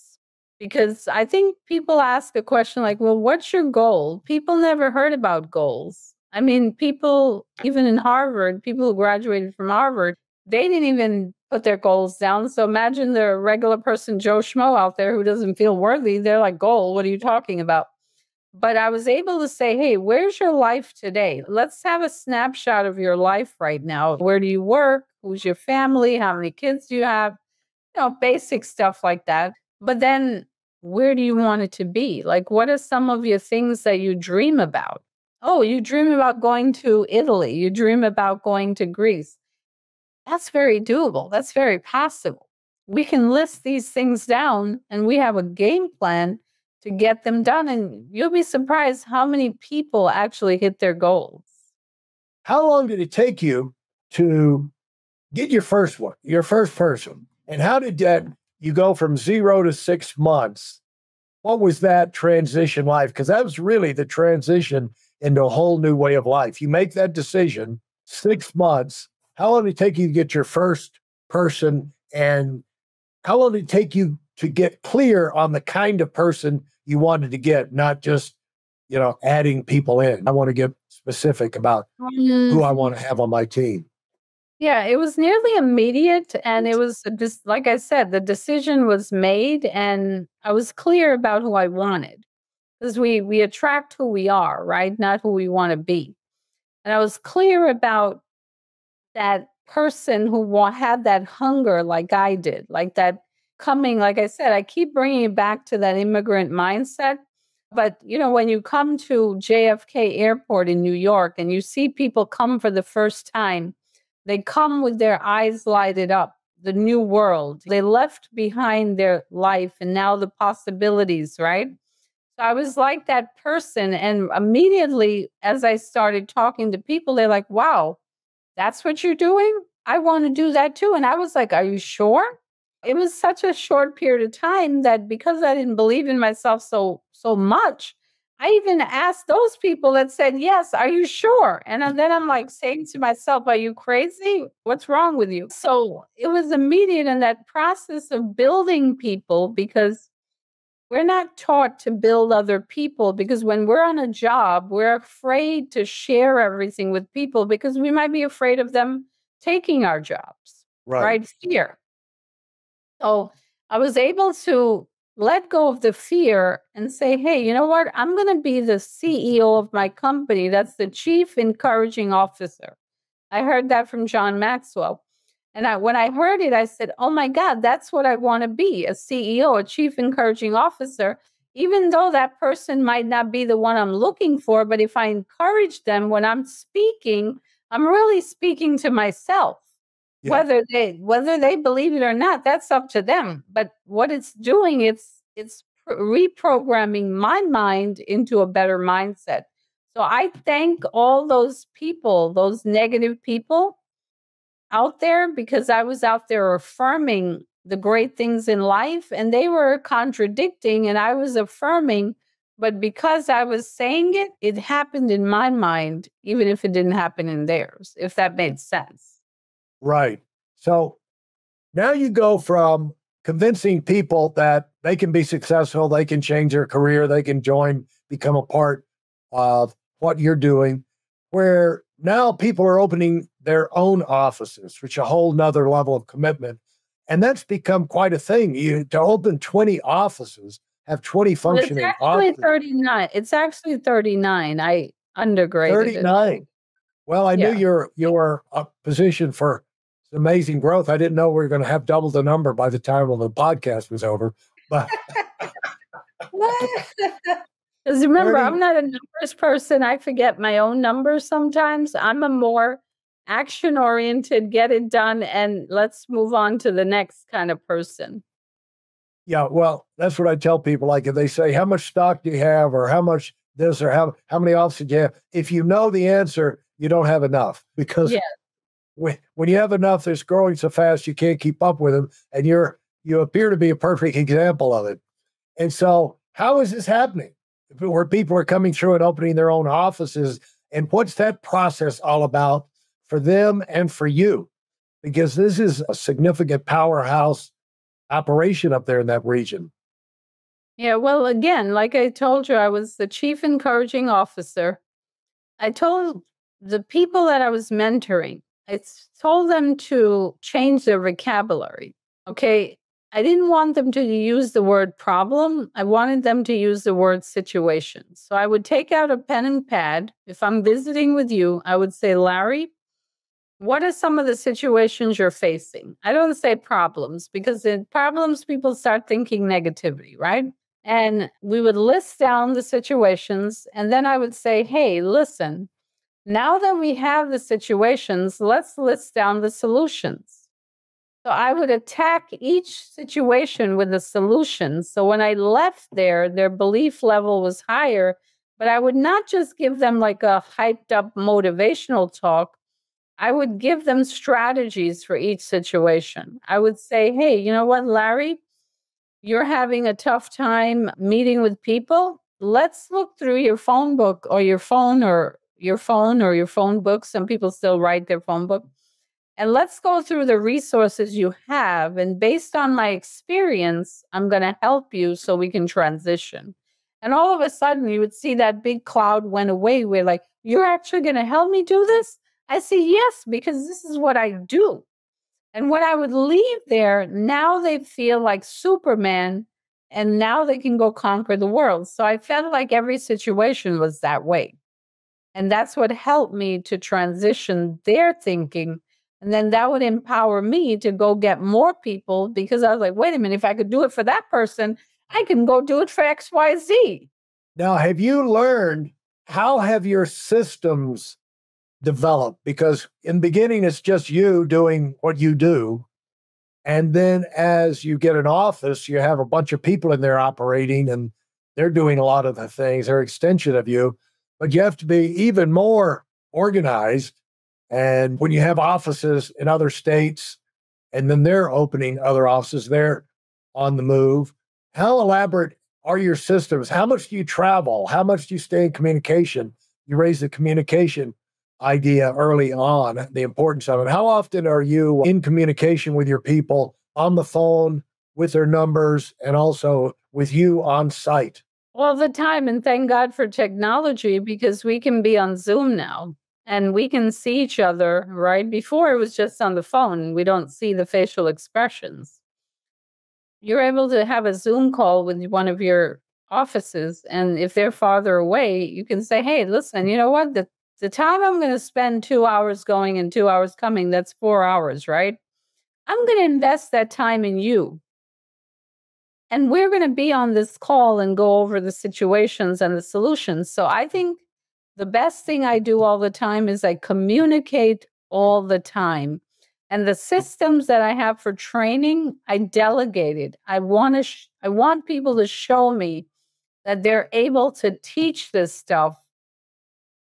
because I think people ask a question like, well, what's your goal? People never heard about goals. I mean, people, even in Harvard, people who graduated from Harvard, they didn't even put their goals down. So imagine the regular person, Joe Schmo out there who doesn't feel worthy. They're like, goal, what are you talking about? But I was able to say, hey, where's your life today? Let's have a snapshot of your life right now. Where do you work? Who's your family? How many kids do you have? Basic stuff like that. But then where do you want it to be? Like, what are some of your things that you dream about? Oh, you dream about going to Italy. You dream about going to Greece. That's very doable. That's very possible. We can list these things down and we have a game plan to get them done. And you'll be surprised how many people actually hit their goals. How long did it take you to get your first one, your first person? And how did that, you go from 0 to 6 months? What was that transition like? Because that was really the transition into a whole new way of life. You make that decision, 6 months. How long did it take you to get your first person? And how long did it take you to get clear on the kind of person you wanted to get, not just, adding people in? I want to get specific about who I want to have on my team. Yeah, it was nearly immediate. And it was just, like I said, the decision was made and I was clear about who I wanted. Because we attract who we are, right? Not who we want to be. And I was clear about that person who had that hunger like I did, like that coming, like I said, I keep bringing it back to that immigrant mindset. But, when you come to JFK Airport in New York and you see people come for the first time, they come with their eyes lighted up, the new world. They left behind their life and now the possibilities, right? So I was like that person. And immediately, as I started talking to people, they're like, wow, that's what you're doing? I want to do that too. And I was like, are you sure? It was such a short period of time that because I didn't believe in myself so much, I even asked those people that said, yes, are you sure? And then I'm like saying to myself, are you crazy? What's wrong with you? So it was immediate in that process of building people, because we're not taught to build other people, because when we're on a job, we're afraid to share everything with people because we might be afraid of them taking our jobs, right? Fear. So I was able to let go of the fear and say, hey, you know what? I'm going to be the CEO of my company. That's the Chief Encouraging Officer. I heard that from John Maxwell. And when I heard it, I said, oh my God, that's what I want to be, a CEO, a Chief Encouraging Officer, even though that person might not be the one I'm looking for. But if I encourage them when I'm speaking, I'm really speaking to myself. Yeah. Whether they believe it or not, that's up to them. But what it's doing, it's reprogramming my mind into a better mindset. So I thank all those people, those negative people out there, because I was out there affirming the great things in life and they were contradicting and I was affirming. But because I was saying it, it happened in my mind, even if it didn't happen in theirs, if that made sense. Right. So now you go from convincing people that they can be successful, they can change their career, they can become a part of what you're doing, where now people are opening their own offices, which is a whole nother level of commitment. And that's become quite a thing. To open 20 offices, have 20 functioning offices. 39. It's actually 39. I undergraded 39. It. Well, I knew you were positioned for amazing growth. I didn't know we were going to have double the number by the time the podcast was over. But because remember, I'm not a numbers person. I forget my own numbers sometimes. I'm a more action-oriented, get it done, and let's move on to the next kind of person. Yeah, well, that's what I tell people. Like if they say, how much stock do you have, or how much this, or how many offices do you have? If you know the answer, you don't have enough, because when you have enough that's growing so fast, you can't keep up with them. And you appear to be a perfect example of it. And so how is this happening? Where people are coming through and opening their own offices, and what's that process all about for them and for you? Because this is a significant powerhouse operation up there in that region. Yeah, well, again, like I told you, I was the Chief Encouraging Officer. I told the people that I was mentoring, I told them to change their vocabulary. Okay. I didn't want them to use the word problem. I wanted them to use the word situation. So I would take out a pen and pad. If I'm visiting with you, I would say, Larry, what are some of the situations you're facing? I don't say problems, because in problems, people start thinking negativity, right? And we would list down the situations. And then I would say, hey, listen, now that we have the situations, let's list down the solutions. So I would attack each situation with a solution. So when I left there, their belief level was higher, but I would not just give them like a hyped up motivational talk. I would give them strategies for each situation. I would say, hey, you know what, Larry, you're having a tough time meeting with people. Let's look through your phone book or your phone or your phone or your phone book. Some people still write their phone book. And let's go through the resources you have. And based on my experience, I'm going to help you so we can transition. And all of a sudden, you would see that big cloud went away. We're like, you're actually going to help me do this? I say, yes, because this is what I do. And when I would leave there, now they feel like Superman and now they can go conquer the world. So I felt like every situation was that way. And that's what helped me to transition their thinking. And then that would empower me to go get more people because I was like, wait a minute, if I could do it for that person, I can go do it for XYZ. Now, have you learned, how have your systems developed? Because in the beginning, it's just you doing what you do. And then as you get an office, you have a bunch of people in there operating and they're doing a lot of the things, they're extension of you, but you have to be even more organized. And when you have offices in other states and then they're opening other offices, they're on the move. How elaborate are your systems? How much do you travel? How much do you stay in communication? You raise the communication idea early on, the importance of it. How often are you in communication with your people on the phone, with their numbers, and also with you on site? All the time. And thank God for technology because we can be on Zoom now and we can see each other, right? Before it was just on the phone. We don't see the facial expressions. You're able to have a Zoom call with one of your offices. And if they're farther away, you can say, hey, listen, you know what? The time I'm going to spend 2 hours going and 2 hours coming, that's 4 hours, right? I'm going to invest that time in you. And we're going to be on this call and go over the situations and the solutions. So I think the best thing I do all the time is I communicate all the time. And the systems that I have for training, I delegated. I want people to show me that they're able to teach this stuff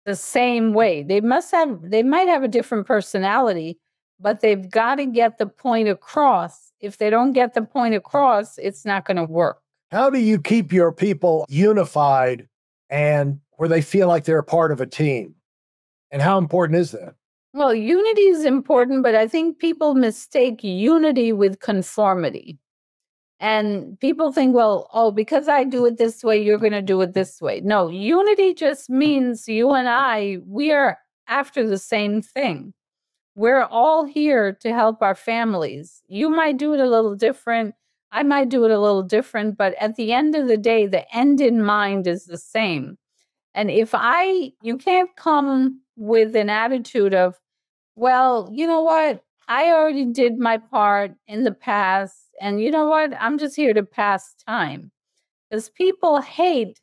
the same way. They might have a different personality, but they've got to get the point across. If they don't get the point across, it's not going to work. How do you keep your people unified and where they feel like they're a part of a team? And how important is that? Well, unity is important, but I think people mistake unity with conformity. And people think, well, oh, because I do it this way, you're going to do it this way. No, unity just means you and I, we are after the same thing. We're all here to help our families. You might do it a little different. I might do it a little different. But at the end of the day, the end in mind is the same. And you can't come with an attitude of, well, you know what? I already did my part in the past. And you know what? I'm just here to pass time. Because people hate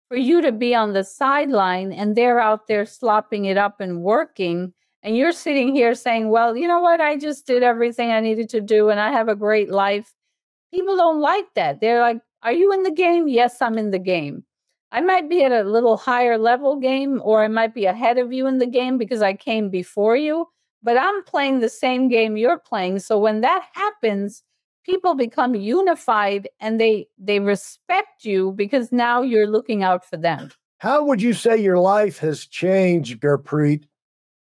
for you to be on the sideline and they're out there slopping it up and working. And you're sitting here saying, well, you know what? I just did everything I needed to do and I have a great life. People don't like that. They're like, are you in the game? Yes, I'm in the game. I might be at a little higher level game, or I might be ahead of you in the game because I came before you, but I'm playing the same game you're playing. So when that happens, people become unified and they respect you because now you're looking out for them. How would you say your life has changed, Gurpreet,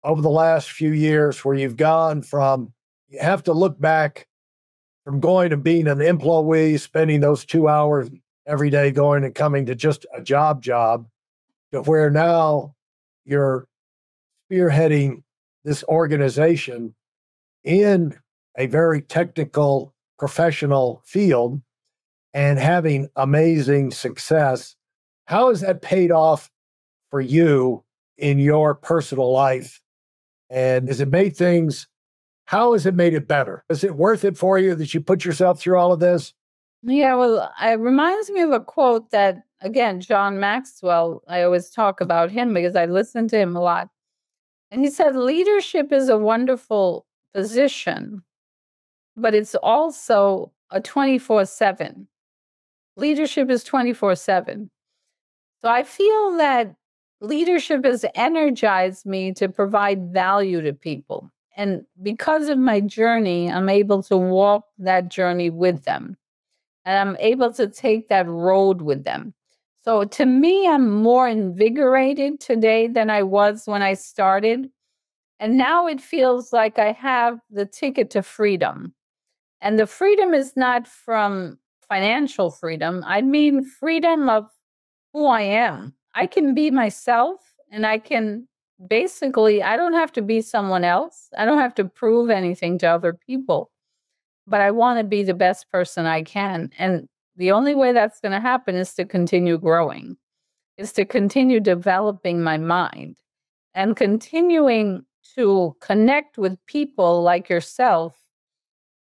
over the last few years where you've gone from, you have to look back from going to being an employee, spending those 2 hours every day going and coming to just a job to where now you're spearheading this organization in a very technical, professional field and having amazing success. How has that paid off for you in your personal life? And has it made things, how has it made it better? Is it worth it for you that you put yourself through all of this? Yeah, well, it reminds me of a quote that, again, John Maxwell, I always talk about him because I listen to him a lot. And he said, leadership is a wonderful position, but it's also a 24/7. Leadership is 24/7. So I feel that leadership has energized me to provide value to people. And because of my journey, I'm able to walk that journey with them. And I'm able to take that road with them. So to me, I'm more invigorated today than I was when I started. And now it feels like I have the ticket to freedom. And the freedom is not from financial freedom. I mean, freedom of who I am. I can be myself, and I can basically, I don't have to be someone else. I don't have to prove anything to other people, but I want to be the best person I can. And the only way that's going to happen is to continue growing, is to continue developing my mind and continuing to connect with people like yourself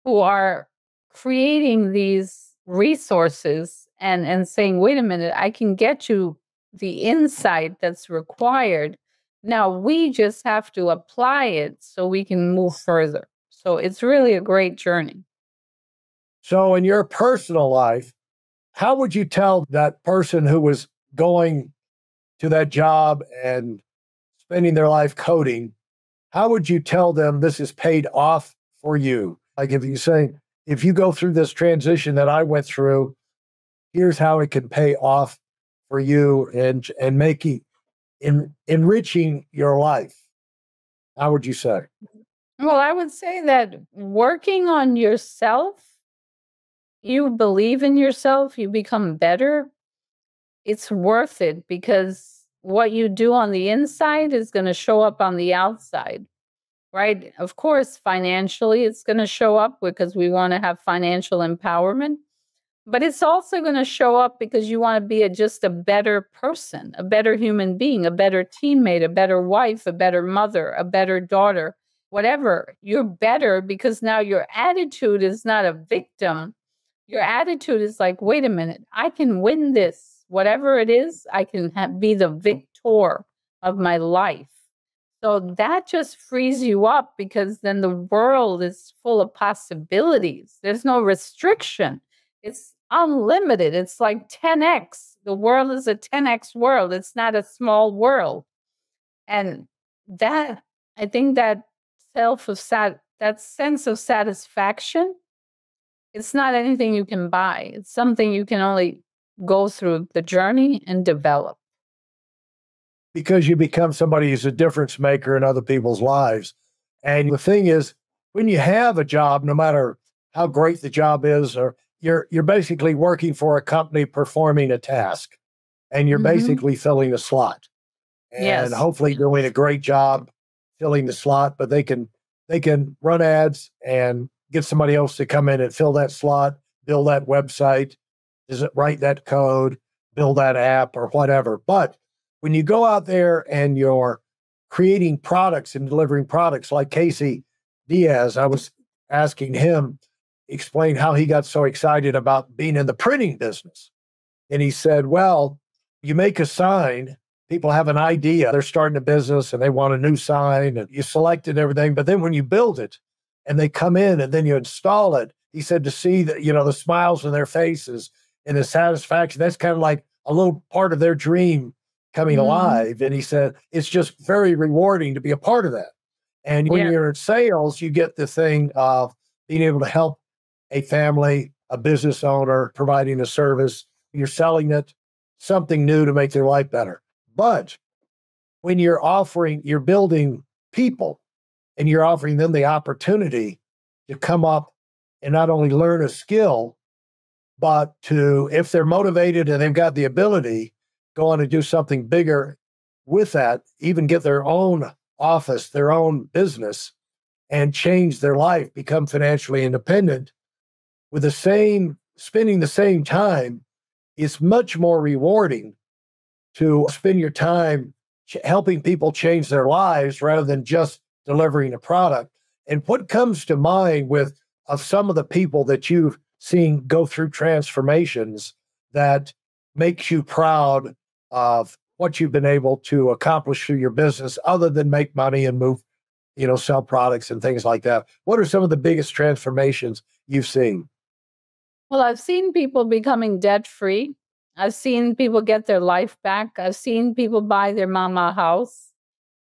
who are creating these resources and saying, wait a minute, I can get you the insight that's required. Now we just have to apply it so we can move further. So it's really a great journey. So in your personal life, how would you tell that person who was going to that job and spending their life coding, how would you tell them this is paid off for you? Like if you say, if you go through this transition that I went through, here's how it can pay off for you and making enriching your life. How would you say? Well, I would say that working on yourself, you believe in yourself, you become better. It's worth it because what you do on the inside is going to show up on the outside, right? Of course, financially, it's going to show up because we want to have financial empowerment. But it's also going to show up because you want to be just a better person, a better human being, a better teammate, a better wife, a better mother, a better daughter, whatever. You're better because now your attitude is not a victim. Your attitude is like, wait a minute, I can win this. Whatever it is, I can be the victor of my life. So that just frees you up because then the world is full of possibilities. There's no restriction. It's unlimited. It's like 10x. The world is a 10x world. It's not a small world. And that, I think that that sense of satisfaction, it's not anything you can buy. It's something you can only go through the journey and develop. Because you become somebody who's a difference maker in other people's lives. And the thing is, when you have a job, no matter how great the job is, or you're basically working for a company performing a task, and you're basically filling a slot, and hopefully doing a great job filling the slot. But they can run ads and get somebody else to come in and fill that slot, build that website, write that code, build that app, or whatever. But when you go out there and you're creating products and delivering products, like Casey Diaz, I was asking him, explain how he got so excited about being in the printing business. And he said, well, you make a sign, people have an idea, they're starting a business and they want a new sign, and you select it and everything. But then when you build it and they come in and then you install it, he said to see that, the smiles on their faces and the satisfaction, that's kind of like a little part of their dream coming alive. And he said, it's just very rewarding to be a part of that. And when you're in sales, you get the thing of being able to help a family, a business owner, providing a service. You're selling it something new to make their life better. But when you're building people and you're offering them the opportunity to come up and not only learn a skill, but to, if they're motivated and they've got the ability, go on and do something bigger with that, even get their own office, their own business, and change their life, become financially independent with spending the same time, it's much more rewarding to spend your time helping people change their lives rather than just delivering a product. And what comes to mind of some of the people that you've seen go through transformations that makes you proud of what you've been able to accomplish through your business, other than make money and move sell products and things like that. What are some of the biggest transformations you've seen? Well, I've seen people becoming debt free. I've seen people get their life back. I've seen people buy their mama a house.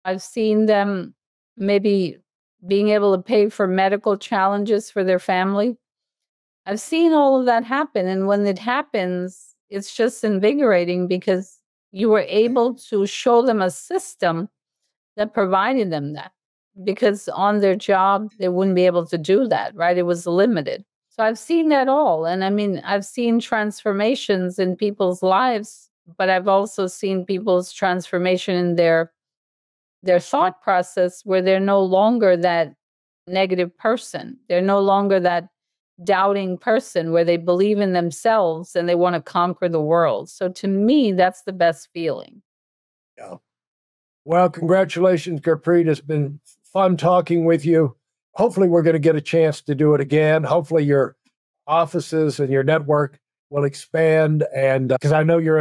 I've seen them maybe being able to pay for medical challenges for their family. I've seen all of that happen. And when it happens, it's just invigorating because you were able to show them a system that provided them that. Because on their job, they wouldn't be able to do that, right? It was limited. So I've seen that all. And I mean, I've seen transformations in people's lives, but I've also seen people's transformation in their thought process where they're no longer that negative person. They're no longer that doubting person where they believe in themselves and they want to conquer the world. So to me, that's the best feeling. Yeah. Well, congratulations, Gurpreet. It's been fun talking with you. Hopefully, we're going to get a chance to do it again. Hopefully, your offices and your network will expand. And because I knew you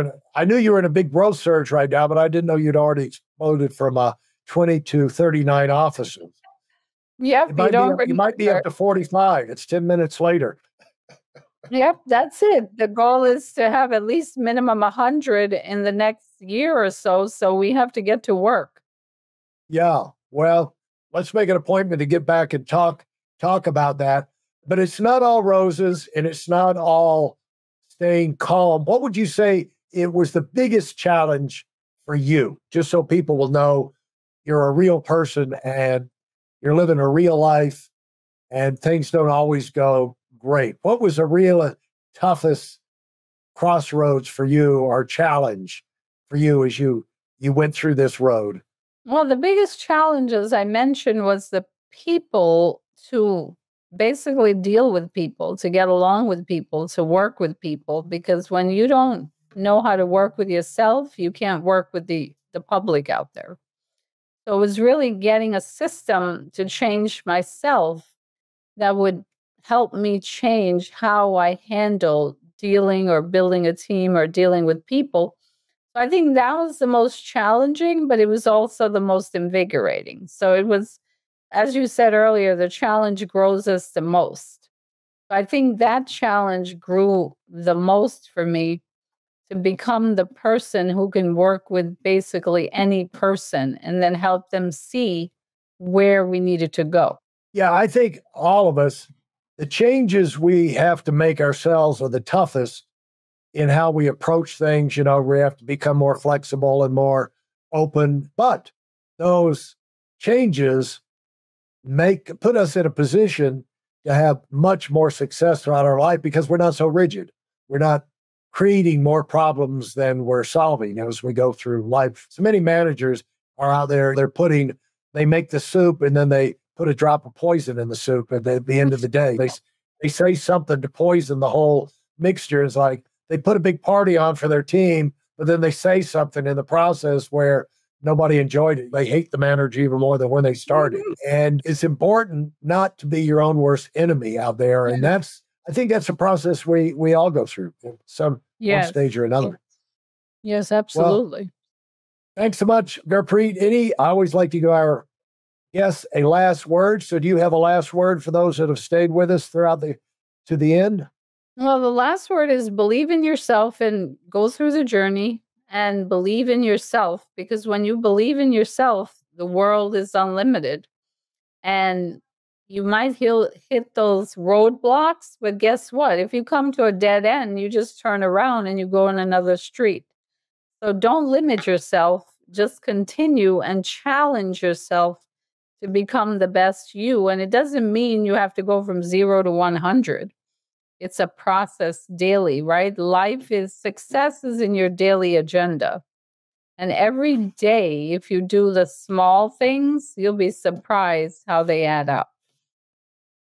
were in a big growth surge right now, but I didn't know you'd already exploded from 20 to 39 offices. Yep, you might be up to 45. It's 10 minutes later. Yep, that's it. The goal is to have at least minimum 100 in the next year or so. So we have to get to work. Yeah. Well, let's make an appointment to get back and talk about that. But it's not all roses and it's not all staying calm. What would you say it was the biggest challenge for you? Just so people will know you're a real person and you're living a real life and things don't always go great. What was the real toughest crossroads for you or challenge for you as you went through this road? Well, the biggest challenge, as I mentioned, was the people to basically deal with people, to get along with people, to work with people. Because when you don't know how to work with yourself, you can't work with the public out there. So it was really getting a system to change myself that would help me change how I handle dealing or building a team or dealing with people. So I think that was the most challenging, but it was also the most invigorating. So it was, as you said earlier, the challenge grows us the most. I think that challenge grew the most for me to become the person who can work with basically any person and then help them see where we needed to go. Yeah, I think all of us, the changes we have to make ourselves are the toughest in how we approach things. We have to become more flexible and more open. But those changes put us in a position to have much more success throughout our life because we're not so rigid. We're not creating more problems than we're solving as we go through life. So many managers are out there, they make the soup and then they put a drop of poison in the soup. And at the end of the day, they say something to poison the whole mixture. It's like they put a big party on for their team, but then they say something in the process where nobody enjoyed it. They hate the manager even more than when they started. And it's important not to be your own worst enemy out there. And I think that's a process we all go through in one stage or another. Yes, absolutely. Well, thanks so much, Gurpreet. I always like to give our guests a last word. So do you have a last word for those that have stayed with us to the end? Well, the last word is believe in yourself and go through the journey and believe in yourself, because when you believe in yourself, the world is unlimited. And you might hit those roadblocks, but guess what? If you come to a dead end, you just turn around and you go in another street. So don't limit yourself. Just continue and challenge yourself to become the best you. And it doesn't mean you have to go from 0 to 100. It's a process daily, right? Success is in your daily agenda. And every day, if you do the small things, you'll be surprised how they add up.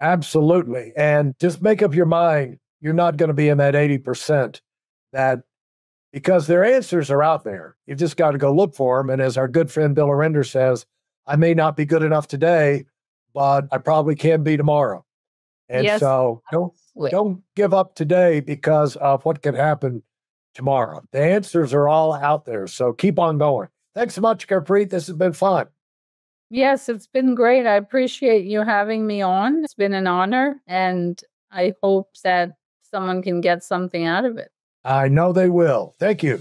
Absolutely. And just make up your mind, you're not going to be in that 80% because their answers are out there. You've just got to go look for them. And as our good friend Bill Arender says, I may not be good enough today, but I probably can be tomorrow. And so don't give up today because of what can happen tomorrow. The answers are all out there. So keep on going. Thanks so much, Gurpreet. This has been fun. Yes, it's been great. I appreciate you having me on. It's been an honor, and I hope that someone can get something out of it. I know they will. Thank you.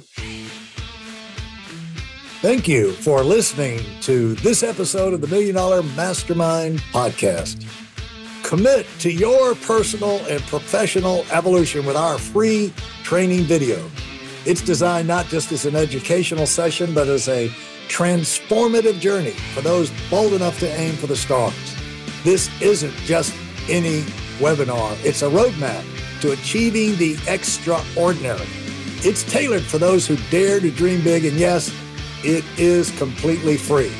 Thank you for listening to this episode of the $1 Million Mastermind Podcast. Commit to your personal and professional evolution with our free training video. It's designed not just as an educational session, but as a transformative journey for those bold enough to aim for the stars. This isn't just any webinar. It's a roadmap to achieving the extraordinary. It's tailored for those who dare to dream big, and yes, it is completely free.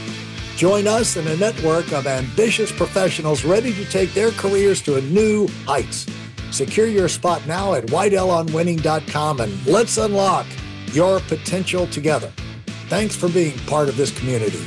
Join us in a network of ambitious professionals ready to take their careers to new heights. Secure your spot now at WhiteLonWinning.com, and let's unlock your potential together. Thanks for being part of this community.